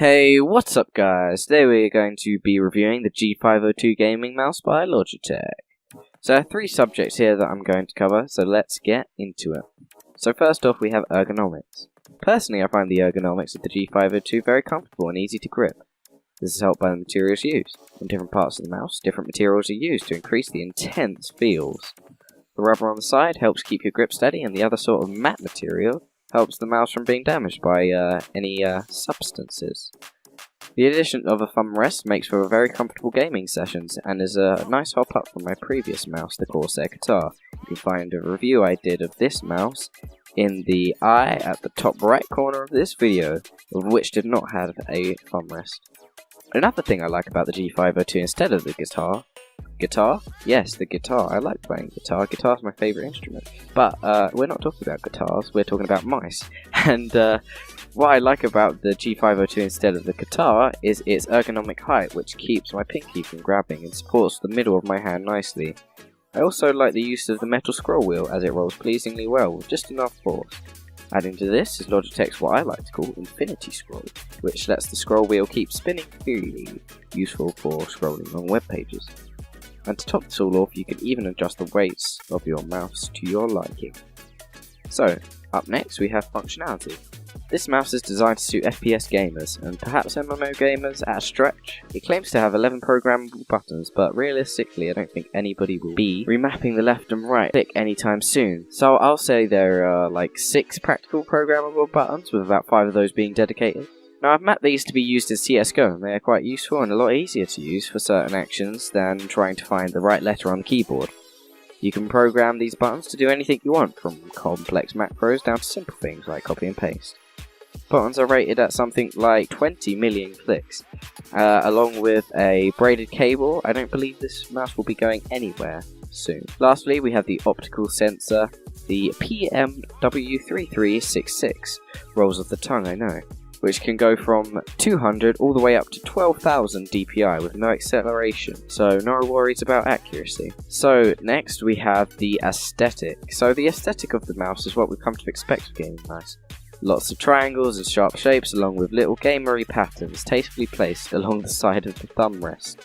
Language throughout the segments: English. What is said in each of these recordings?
Hey, what's up guys? Today we're going to be reviewing the G502 gaming mouse by Logitech. So I have three subjects here that I'm going to cover, so let's get into it. So first off we have ergonomics. Personally I find the ergonomics of the G502 very comfortable and easy to grip. This is helped by the materials used. On different parts of the mouse, different materials are used to increase the intense feels. The rubber on the side helps keep your grip steady, and the other sort of matte material helps the mouse from being damaged by any substances. The addition of a thumb rest makes for very comfortable gaming sessions and is a nice hop up from my previous mouse, the Corsair Guitar. You can find a review I did of this mouse in the eye at the top right corner of this video, of which did not have a thumb rest. Another thing I like about the G502 instead of the guitar? Yes, the guitar. I like playing guitar. Guitar's my favourite instrument. But we're not talking about guitars, we're talking about mice. And what I like about the G502 instead of the guitar is its ergonomic height, which keeps my pinky from grabbing and supports the middle of my hand nicely. I also like the use of the metal scroll wheel, as it rolls pleasingly well with just enough force. Adding to this is Logitech's what I like to call Infinity Scroll, which lets the scroll wheel keep spinning freely, useful for scrolling on web pages. And to top this all off, you can even adjust the weights of your mouse to your liking. So, up next we have functionality. This mouse is designed to suit FPS gamers, and perhaps MMO gamers at a stretch. It claims to have 11 programmable buttons, but realistically I don't think anybody will be remapping the left and right click anytime soon. So I'll say there are like 6 practical programmable buttons, with about 5 of those being dedicated. Now I've mapped these to be used in CSGO, and they are quite useful and a lot easier to use for certain actions than trying to find the right letter on the keyboard. You can program these buttons to do anything you want, from complex macros down to simple things like copy and paste. Buttons are rated at something like 20 million clicks, along with a braided cable. I don't believe this mouse will be going anywhere soon. Lastly, we have the optical sensor, the PMW3366, rolls off the tongue I know, which can go from 200 all the way up to 12,000 DPI with no acceleration, so no worries about accuracy. So next we have the aesthetic. So the aesthetic of the mouse is what we've come to expect of gaming mice. Lots of triangles and sharp shapes, along with little gamery patterns tastefully placed along the side of the thumb rest.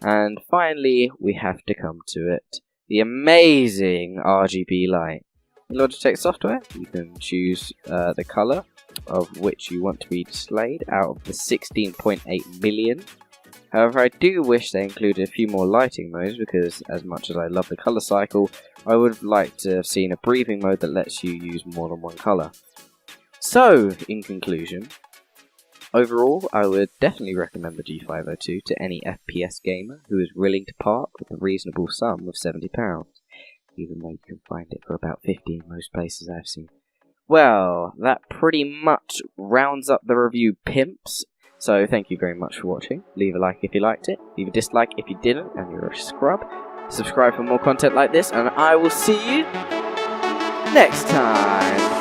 And finally, we have to come to it, the amazing RGB light. In Logitech software, you can choose the colour of which you want to be displayed out of the 16.8 million. However, I do wish they included a few more lighting modes, because as much as I love the colour cycle, I would have liked to have seen a breathing mode that lets you use more than one colour. So, in conclusion, overall I would definitely recommend the G502 to any FPS gamer who is willing to part with a reasonable sum of £70, even though you can find it for about 50 in most places I've seen. Well, that pretty much rounds up the review, pimps. So thank you very much for watching. Leave a like if you liked it, leave a dislike if you didn't and you're a scrub. Subscribe for more content like this, and I will see you next time.